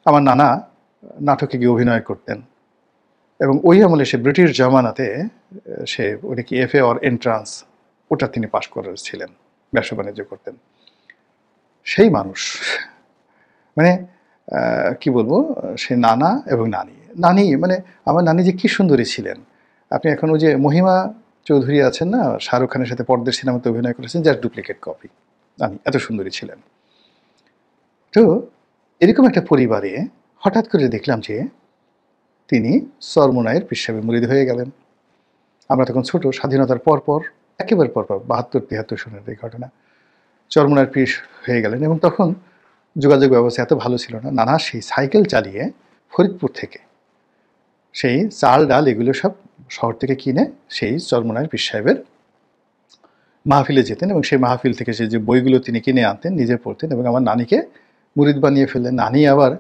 আমার নানা নাটকে গিয়ে অভিনয় করতেন এবং ওই আমলে সে ব্রিটিশ জামানাতে উনি কি এফএ অর এন্ট্রান্স ওটা তিনি পাশ করেছিলেন, ব্যবসা বাণিজ্য করতেন। সেই মানুষ মানে কি বলবো, সে নানা এবং নানি মানে আমার নানি যে কি সুন্দরী ছিলেন। আপনি এখন ওই যে মহিমা চৌধুরী আছেন না, শাহরুখ খানের সাথে পর্দার সিনেমাতে অভিনয় করেছেন, যার ডুপ্লিকেট কপি। নানি এত সুন্দরী ছিলেন। তো এরকম একটা পরিবারে হঠাৎ করে দেখলাম যে তিনি চরমোনাইয়ের পীর সাহেবের মুরিদ হয়ে গেলেন। আমরা তখন ছোট, স্বাধীনতার পরপর, একেবারে পরপর 72-73 সনের এই ঘটনা। চরমোনাইয়ের পীর হয়ে গেলেন এবং তখন যোগাযোগ ব্যবস্থা এত ভালো ছিল না। নানা সেই সাইকেল চালিয়ে ফরিদপুর থেকে সেই চাল ডাল এগুলো সব শহর থেকে কিনে সেই চরমোনাইয়ের পীর সাহেবের মাহফিলে যেতেন এবং সেই মাহফিল থেকে সেই যে বইগুলো তিনি কিনে আনতেন, নিজে পড়তেন এবং আমার নানিকে মুরিদ বানিয়ে ফেললেন। নানি আবার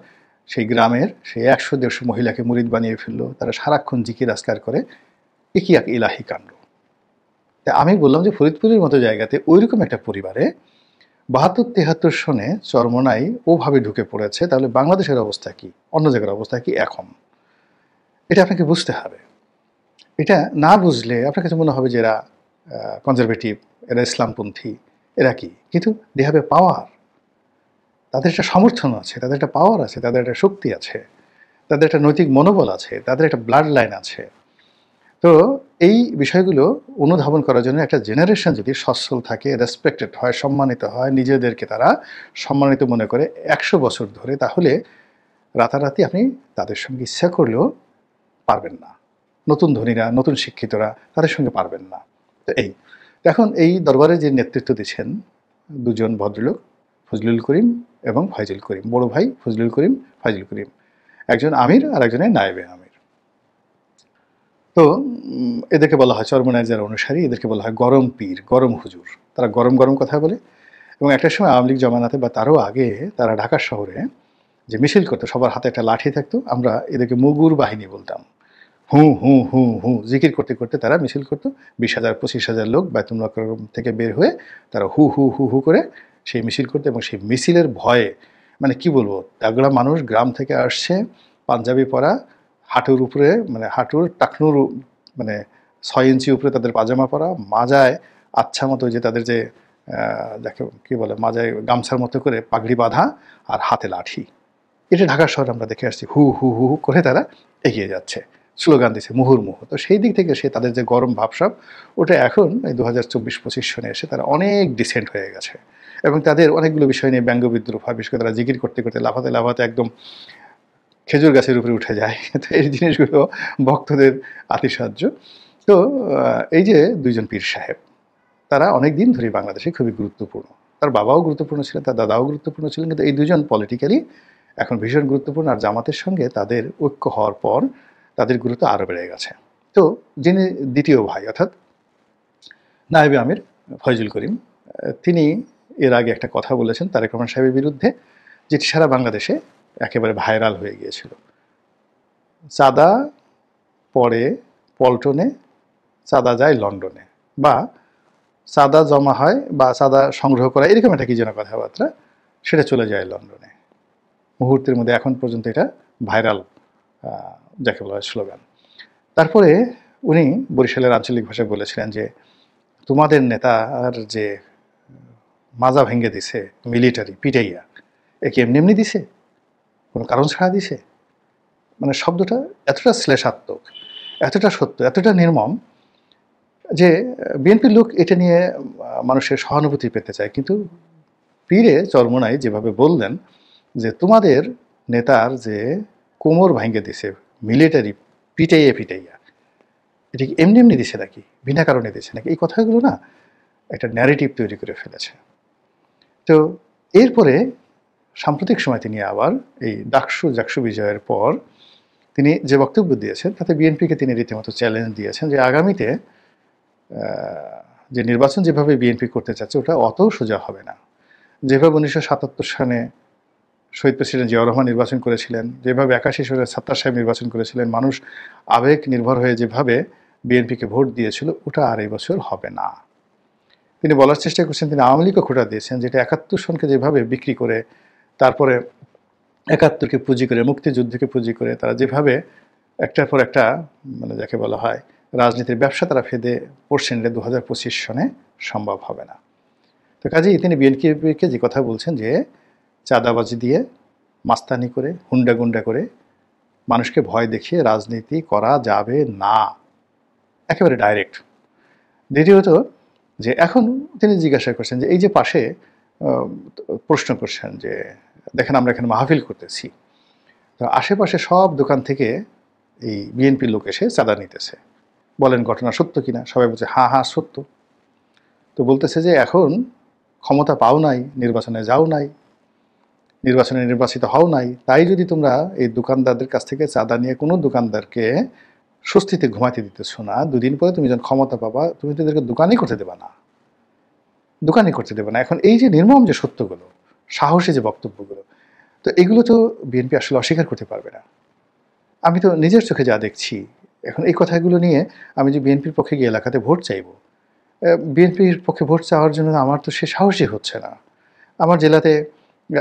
সেই গ্রামের সেই 100-150 মহিলাকে মুরিদ বানিয়ে ফেললো। তারা সারাক্ষণ জিকির আজকার করে। এ কি এক ইলাহি কাণ্ড। তা আমি বললাম যে ফরিদপুরের মতো জায়গাতে ওইরকম একটা পরিবারে 72-73 সনে চরমোনাই ওভাবে ঢুকে পড়েছে, তাহলে বাংলাদেশের অবস্থা কি, অন্য জায়গার অবস্থা কি এখন, এটা আপনাকে বুঝতে হবে। এটা না বুঝলে আপনার কাছে মনে হবে যে এরা কনজারভেটিভ, এরা ইসলামপন্থী, এরা কি, কিন্তু দে হ্যাভ এ পাওয়ার। তাদের একটা সমর্থন আছে, তাদের একটা পাওয়ার আছে, তাদের একটা শক্তি আছে, তাদের একটা নৈতিক মনোবল আছে, তাদের একটা ব্লাড লাইন আছে। তো এই বিষয়গুলো অনুধাবন করার জন্য একটা জেনারেশন যদি সচ্ছল থাকে, রেসপেক্টেড হয়, সম্মানিত হয়, নিজেদেরকে তারা সম্মানিত মনে করে 100 বছর ধরে, তাহলে রাতারাতি আপনি তাদের সঙ্গে ইচ্ছা করলেও পারবেন না। নতুন ধনীরা, নতুন শিক্ষিতরা তাদের সঙ্গে পারবেন না। তো এখন এই দরবারে যে নেতৃত্ব দিচ্ছেন দুজন ভদ্রলোক, ফজলুল করিম এবং ফয়জুল করিম, বড় ভাই ফজলুল করিম, ফয়জুল করিম, একজন আমির আর একজনের নায়েবে আমির। তো এদেরকে বলা হয় চরমোনাইয়ের যারা অনুসারী, এদেরকে বলা হয় গরম পীর, গরম হুজুর। তারা গরম গরম কথা বলে এবং একটা সময় আওয়ামী লীগ জমানাতে বা তারও আগে তারা ঢাকা শহরে যে মিছিল করতো, সবার হাতে একটা লাঠি থাকতো, আমরা এদেরকে মুগুর বাহিনী বলতাম। হু হু হু হু জিকির করতে করতে তারা মিছিল করতো। 20,000-25,000 লোক বাইতুল মোকাররম থেকে বের হয়ে তারা হু হু হু হু করে সেই মিছিল করতো এবং সেই মিছিলের ভয়ে মানে কি বলবো, তাগড়া মানুষ গ্রাম থেকে আসছে, পাঞ্জাবি পরা, হাঁটুর উপরে মানে হাঁটুর টাকনুর মানে 6 ইঞ্চি উপরে তাদের পাজামা পরা, মাজায় আচ্ছা মতো যে তাদের যে যাকে কী বলে মাজায় গামছার মতো করে পাগড়ি বাঁধা আর হাতে লাঠি। এটা ঢাকা শহরে আমরা দেখে আসছি, হু হু হু হু করে তারা এগিয়ে যাচ্ছে, স্লোগান দিচ্ছে মুহুর্মুহু। তো সেই দিক থেকে সে তাদের যে গরম ভাবসাব, ওটা এখন এই 2024-25 সনে এসে তারা অনেক ডিসেন্ট হয়ে গেছে এবং তাদের অনেকগুলো বিষয় নিয়ে ব্যঙ্গ বিদ্রুপ হয়। বিশেষ করে তারা জিকির করতে করতে লাফাতে লাফাতে একদম খেজুর গাছের উপরে উঠে যায়। তো এই জিনিসগুলো ভক্তদের আতিশায্য। তো এই যে দুইজন পীর সাহেব, তারা অনেক দিন ধরে বাংলাদেশে খুবই গুরুত্বপূর্ণ। তার বাবাও গুরুত্বপূর্ণ ছিলেন, তার দাদাও গুরুত্বপূর্ণ ছিলেন, কিন্তু এই দুজন পলিটিক্যালি এখন ভীষণ গুরুত্বপূর্ণ। আর জামাতের সঙ্গে তাদের ঐক্য হওয়ার পর তাদের গুরুত্ব আরও বেড়ে গেছে। তো যিনি দ্বিতীয় ভাই অর্থাৎ নায়েবে আমির ফয়জুল করিম, তিনি এর আগে একটা কথা বলেছেন তারেক রহমান সাহেবের বিরুদ্ধে, যেটি সারা বাংলাদেশে একেবারে ভাইরাল হয়ে গিয়েছিল। চাঁদা পড়ে পল্টনে, চাঁদা যায় লন্ডনে, বা চাঁদা জমা হয় বা চাঁদা সংগ্রহ করা, এরকম একটা কি যেন কথাবার্তা, সেটা চলে যায় লন্ডনে। মুহূর্তের মধ্যে এখন পর্যন্ত এটা ভাইরাল, যাকে বলা হয় স্লোগান। তারপরে উনি বরিশালের আঞ্চলিক ভাষায় বলেছিলেন যে তোমাদের নেতার যে মাজা ভেঙে দিছে মিলিটারি পিটাইয়া, একে এমনি এমনি দিছে, কোনো কারণ ছাড়া দিছে। মানে শব্দটা এতটা শ্লেষাত্মক, এতটা সত্য, এতটা নির্মম যে বিএনপির লোক এটা নিয়ে মানুষের সহানুভূতি পেতে চায়, কিন্তু পীরে চরমোনাই যেভাবে বললেন যে তোমাদের নেতার যে কোমর ভাঙে দিছে মিলিটারি পিটাইয়া পিটাইয়া, এটা কি এমনি এমনি দিছে নাকি, বিনা কারণে দিছে নাকি, এই কথাগুলো না একটা ন্যারেটিভ তৈরি করে ফেলেছে। তো এরপরে সাম্প্রতিক সময় তিনি আবার এই জাকসু বিজয়ের পর তিনি যে বক্তব্য দিয়েছেন তাতে বিএনপিকে তিনি রীতিমতো চ্যালেঞ্জ দিয়েছেন যে আগামীতে যে নির্বাচন যেভাবে বিএনপি করতে চাচ্ছে ওটা অত সোজা হবে না। যেভাবে 1977 সালে শহীদ প্রেসিডেন্ট জিয়াউর রহমান নির্বাচন করেছিলেন, যেভাবে 81 সালে সাত্তার সাহেব নির্বাচন করেছিলেন, মানুষ আবেগ নির্ভর হয়ে যেভাবে বিএনপিকে ভোট দিয়েছিল, ওটা আর এই বছর হবে না। তিনি বলার চেষ্টা করছেন তিনি আওয়ামী লীগও খোঁটা দিয়েছেন, যেটা 71 সনকে যেভাবে বিক্রি করে তারপরে একাত্তরকে পুঁজি করে, মুক্তিযুদ্ধকে পুঁজি করে তারা যেভাবে একটার পর একটা, মানে যাকে বলা হয় রাজনীতির ব্যবসা তারা ফেদে পড়ছেন, এটা 2025 সনে সম্ভব হবে না। তো কাজেই তিনি বিএনপিকে যে কথা বলছেন যে চাঁদাবাজি দিয়ে, মাস্তানি করে, হুন্ডা গুন্ডা করে মানুষকে ভয় দেখিয়ে রাজনীতি করা যাবে না, একেবারে ডাইরেক্ট। দ্বিতীয়ত যে এখন তিনি জিজ্ঞাসা করছেন যে এই যে পাশে প্রশ্ন করছেন যে দেখেন আমরা এখানে মাহফিল করতেছি, তো আশেপাশে সব দোকান থেকে এই বিএনপির লোক এসে চাঁদা নিতেছে, বলেন ঘটনা সত্য কিনা? সবাই বলছে হ্যাঁ হ্যাঁ সত্য। তো বলতেছে যে এখন ক্ষমতা পাও নাই, নির্বাচনে যাও নাই, নির্বাচনে নির্বাচিত হও নাই, তাই যদি তোমরা এই দোকানদারদের কাছ থেকে চাঁদা নিয়ে কোনো দোকানদারকে স্বস্তিতে ঘুমাইতে দিতেছো না, দুদিন পরে তুমি যখন ক্ষমতা পাবা তুমি তো এদেরকে দোকানই করতে দেবা না, দোকানই করতে দেবে না। এখন এই যে নির্মম যে সত্যগুলো, সাহসী যে বক্তব্যগুলো, তো এগুলো তো বিএনপি আসলে অস্বীকার করতে পারবে না। আমি তো নিজের চোখে যা দেখছি, এখন এই কথাগুলো নিয়ে আমি যে বিএনপির পক্ষে গিয়ে এলাকাতে ভোট চাইব, বিএনপির পক্ষে ভোট চাওয়ার জন্য আমার তো সে সাহসই হচ্ছে না। আমার জেলাতে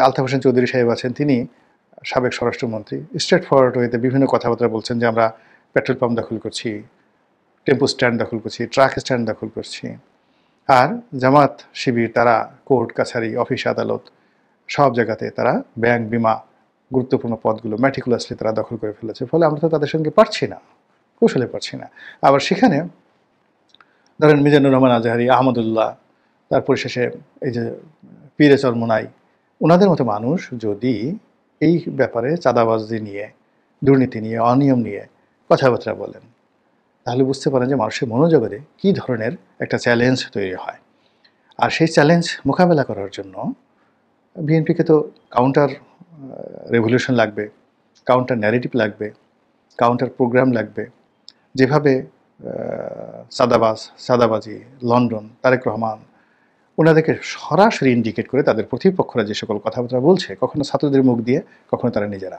আলতাফ হোসেন চৌধুরী সাহেব আছেন, তিনি সাবেক স্বরাষ্ট্রমন্ত্রী, স্ট্রেট ফরওয়ার্ড ওয়েতে বিভিন্ন কথাবার্তা বলছেন যে আমরা পেট্রোল পাম্প দখল করছি, টেম্পো স্ট্যান্ড দখল করছি, ট্রাক স্ট্যান্ড দখল করছি। আর জামাত শিবির তারা কোর্ট কাছারি, অফিস আদালত সব জায়গাতে তারা ব্যাংক, বিমা, গুরুত্বপূর্ণ পদগুলো ম্যাটিকুলাসলি তারা দখল করে ফেলেছে। ফলে আমরা তো তাদের সঙ্গে পারছি না, কৌশলে পারছি না। আবার সেখানে ধরেন মিজানুর রহমান আজহারি, আহমদুল্লাহ, তার পরিশেষে এই যে পীরে চরমোনাই, ওনাদের মতো মানুষ যদি এই ব্যাপারে চাঁদাবাজি নিয়ে, দুর্নীতি নিয়ে, অনিয়ম নিয়ে কথাবার্তা বলেন, তাহলে বুঝতে পারেন যে মানুষের মনোজগতে কী ধরনের একটা চ্যালেঞ্জ তৈরি হয়। আর সেই চ্যালেঞ্জ মোকাবেলা করার জন্য বিএনপিকে তো কাউন্টার রেভলিউশন লাগবে, কাউন্টার ন্যারেটিভ লাগবে, কাউন্টার প্রোগ্রাম লাগবে। যেভাবে সাদাবাজি, লন্ডন, তারেক রহমান ওনাদেরকে সরাসরি ইন্ডিকেট করে তাদের প্রতিপক্ষরা যে সকল কথাবার্তা বলছে, কখনো ছাত্রদের মুখ দিয়ে, কখনো তারা নিজেরা,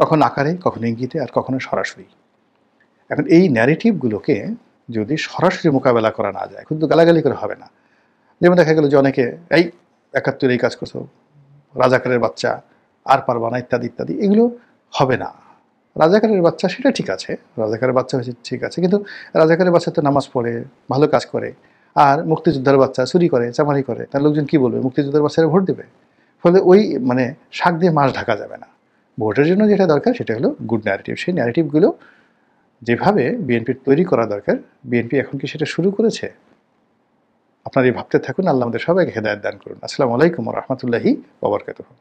কখনো আকারে, কখনো ইঙ্গিতে, আর কখনো সরাসরি। এখন এই ন্যারেটিভগুলোকে যদি সরাসরি মোকাবেলা করা না যায়, কিন্তু গালাগালি করে হবে না। যেমন দেখা গেল যে অনেকে এই ৭১ এই কাজ করছো, রাজাকারের বাচ্চা, আর পারবা না, ইত্যাদি ইত্যাদি, এগুলো হবে না। রাজাকারের বাচ্চা সেটা ঠিক আছে, রাজাকারের বাচ্চা হয়েছে ঠিক আছে, কিন্তু রাজাকারের বাচ্চা তো নামাজ পড়ে, ভালো কাজ করে। আর মুক্তিযোদ্ধার বাচ্চা চুরি করে, চামারি করে, তার লোকজন কি বলবে? মুক্তিযোদ্ধার বাচ্চারা ভোট দেবে। ফলে ওই মানে শাক দিয়ে মাছ ঢাকা যাবে না। ভোটের জন্য যেটা দরকার সেটা হলো গুড ন্যারেটিভ। সেই ন্যারেটিভগুলো যেভাবে বিএনপির তৈরি করা দরকার, বিএনপি এখন কি সেটা শুরু করেছে? আপনারা এই ভাবতে থাকুন। আল্লাহ আমাদের সবাইকে হেদায়েত দান করুন। আসসালামু আলাইকুম ওয়া রাহমাতুল্লাহি ওয়া বারাকাতুহু।